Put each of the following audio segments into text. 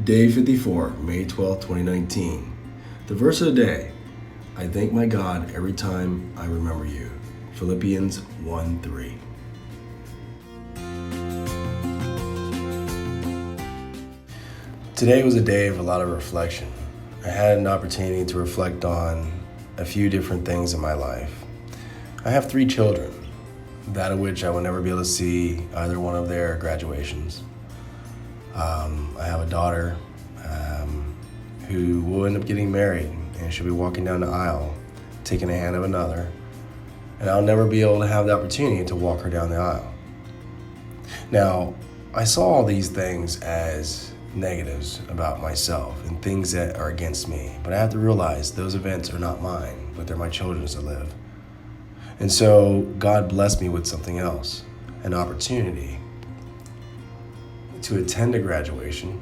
Day 54, May 12, 2019. The verse of the day: I thank my God every time I remember you. Philippians 1:3. Today was a day of a lot of reflection. I had an opportunity to reflect on a few different things in my life. I have 3 children, that of which I will never be able to see either one of their graduations. I have a daughter who will end up getting married, and she'll be walking down the aisle, taking the hand of another, and I'll never be able to have the opportunity to walk her down the aisle. Now, I saw all these things as negatives about myself and things that are against me, but I have to realize those events are not mine, but they're my children's to live. And so God blessed me with something else, an opportunity to attend a graduation,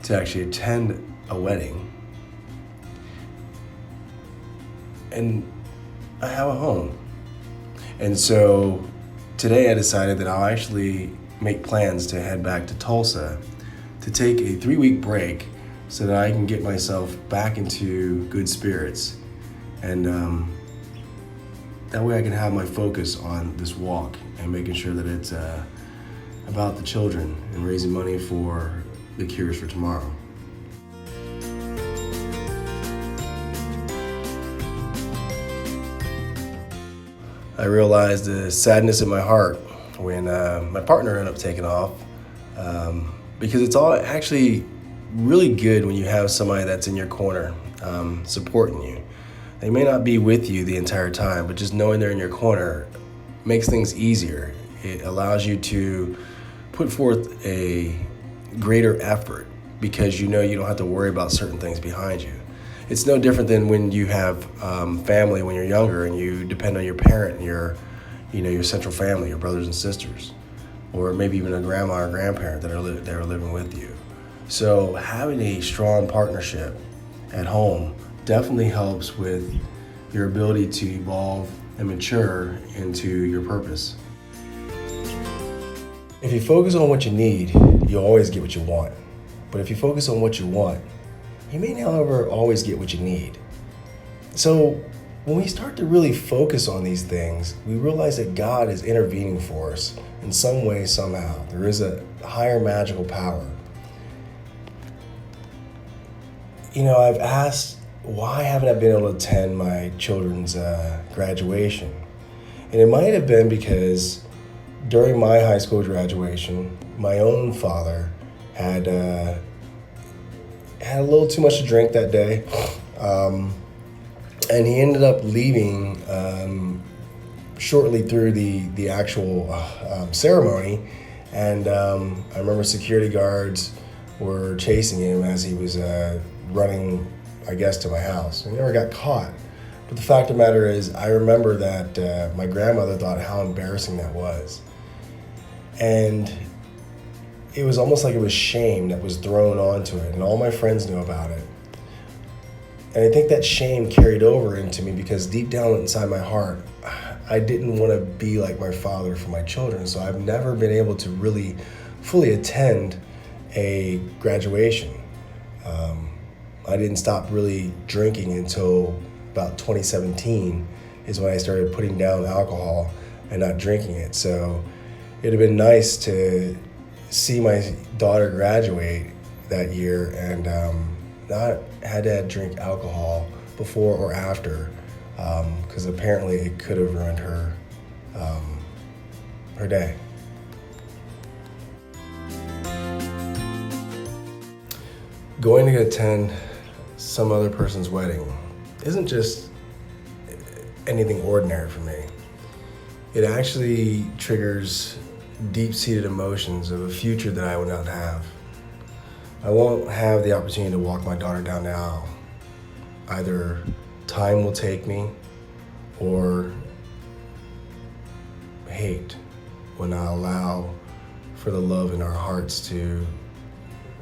to actually attend a wedding, and I have a home. And so today I decided that I'll actually make plans to head back to Tulsa to take a 3-week break so that I can get myself back into good spirits, and that way I can have my focus on this walk and making sure that it's about the children and raising money for the Cures for Tomorrow. I realized the sadness in my heart when my partner ended up taking off, because it's all actually really good when you have somebody that's in your corner, supporting you. They may not be with you the entire time, but just knowing they're in your corner makes things easier. It allows you to put forth a greater effort because you know you don't have to worry about certain things behind you. It's no different than when you have family when you're younger and you depend on your parent and your central family, your brothers and sisters, or maybe even a grandma or grandparent that are living with you. So having a strong partnership at home definitely helps with your ability to evolve and mature into your purpose. If you focus on what you need, you'll always get what you want. But if you focus on what you want, you may not ever always get what you need. So when we start to really focus on these things, we realize that God is intervening for us in some way, somehow. There is a higher magical power. I've asked, why haven't I been able to attend my children's graduation? And it might have been because during my high school graduation, my own father had a little too much to drink that day, and he ended up leaving shortly through the actual ceremony. And I remember security guards were chasing him as he was running, I guess, to my house. He never got caught. But the fact of the matter is, I remember that my grandmother thought how embarrassing that was. And it was almost like it was shame that was thrown onto it, and all my friends knew about it. And I think that shame carried over into me because deep down inside my heart, I didn't want to be like my father for my children. So I've never been able to really fully attend a graduation. I didn't stop really drinking until about 2017 is when I started putting down alcohol and not drinking it. So it'd have been nice to see my daughter graduate that year and not had to drink alcohol before or after, because apparently it could have ruined her day. Going to attend some other person's wedding isn't just anything ordinary for me. It actually triggers deep-seated emotions of a future that I will not have. I won't have the opportunity to walk my daughter down the aisle. Either time will take me, or hate will not allow for the love in our hearts to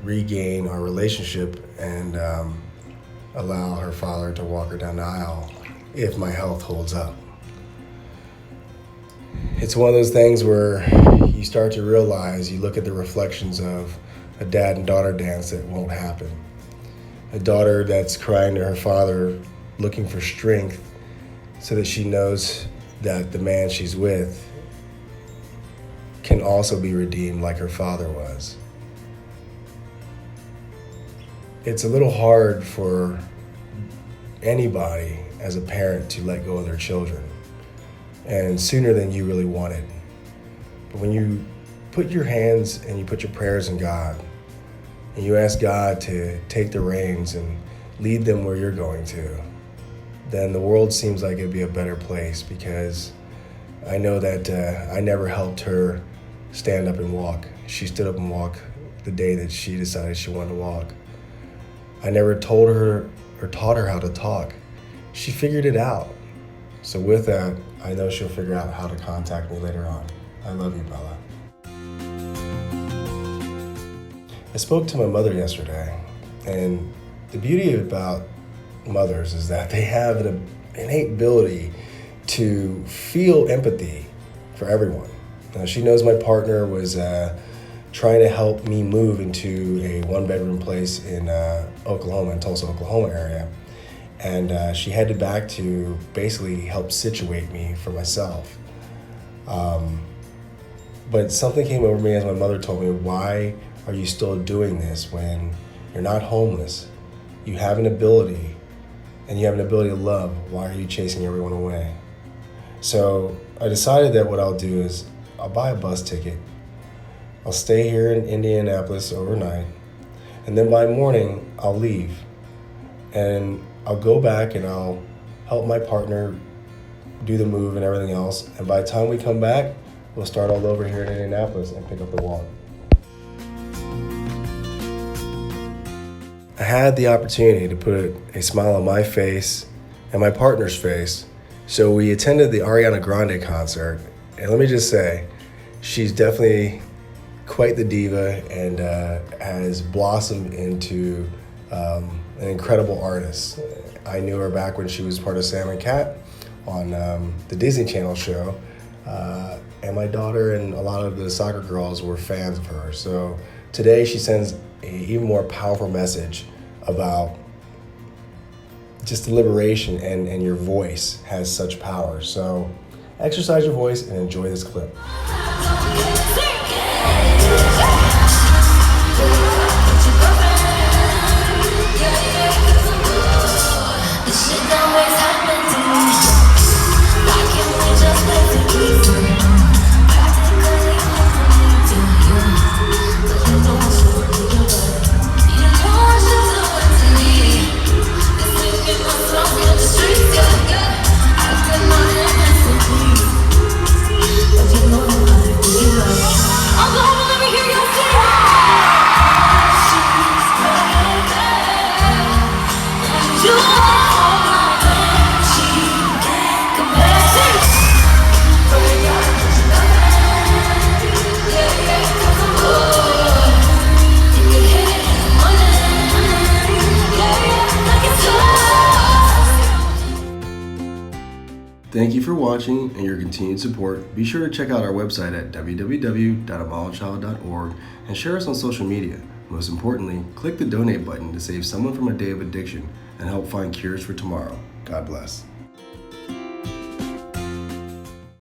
regain our relationship and allow her father to walk her down the aisle if my health holds up. It's one of those things where you start to realize, you look at the reflections of a dad and daughter dance that won't happen. A daughter that's crying to her father, looking for strength so that she knows that the man she's with can also be redeemed like her father was. It's a little hard for anybody as a parent to let go of their children, and sooner than you really wanted. But when you put your hands and you put your prayers in God, and you ask God to take the reins and lead them where you're going to, then the world seems like it'd be a better place, because I know that I never helped her stand up and walk. She stood up and walked the day that she decided she wanted to walk. I never told her or taught her how to talk. She figured it out. So with that, I know she'll figure out how to contact me later on. I love you, Bella. I spoke to my mother yesterday, and the beauty about mothers is that they have an innate ability to feel empathy for everyone. Now, she knows my partner was trying to help me move into a one-bedroom place in Oklahoma, in Tulsa, Oklahoma area. And she headed back to basically help situate me for myself. But something came over me as my mother told me, why are you still doing this when you're not homeless? You have an ability, and you have an ability to love. Why are you chasing everyone away? So I decided that what I'll do is I'll buy a bus ticket. I'll stay here in Indianapolis overnight, and then by morning I'll leave. And I'll go back and I'll help my partner do the move and everything else. And by the time we come back, we'll start all over here in Indianapolis and pick up the walk. I had the opportunity to put a smile on my face and my partner's face. So we attended the Ariana Grande concert. And let me just say, she's definitely quite the diva and has blossomed into an incredible artist. I knew her back when she was part of Sam and Cat on the Disney Channel show. And my daughter and a lot of the soccer girls were fans of her. So today she sends an even more powerful message about just the liberation, and your voice has such power. So exercise your voice and enjoy this clip. Thank you for watching and your continued support. Be sure to check out our website at www.AMileAChild.org and share us on social media. Most importantly, click the donate button to save someone from a day of addiction and help find cures for tomorrow. God bless.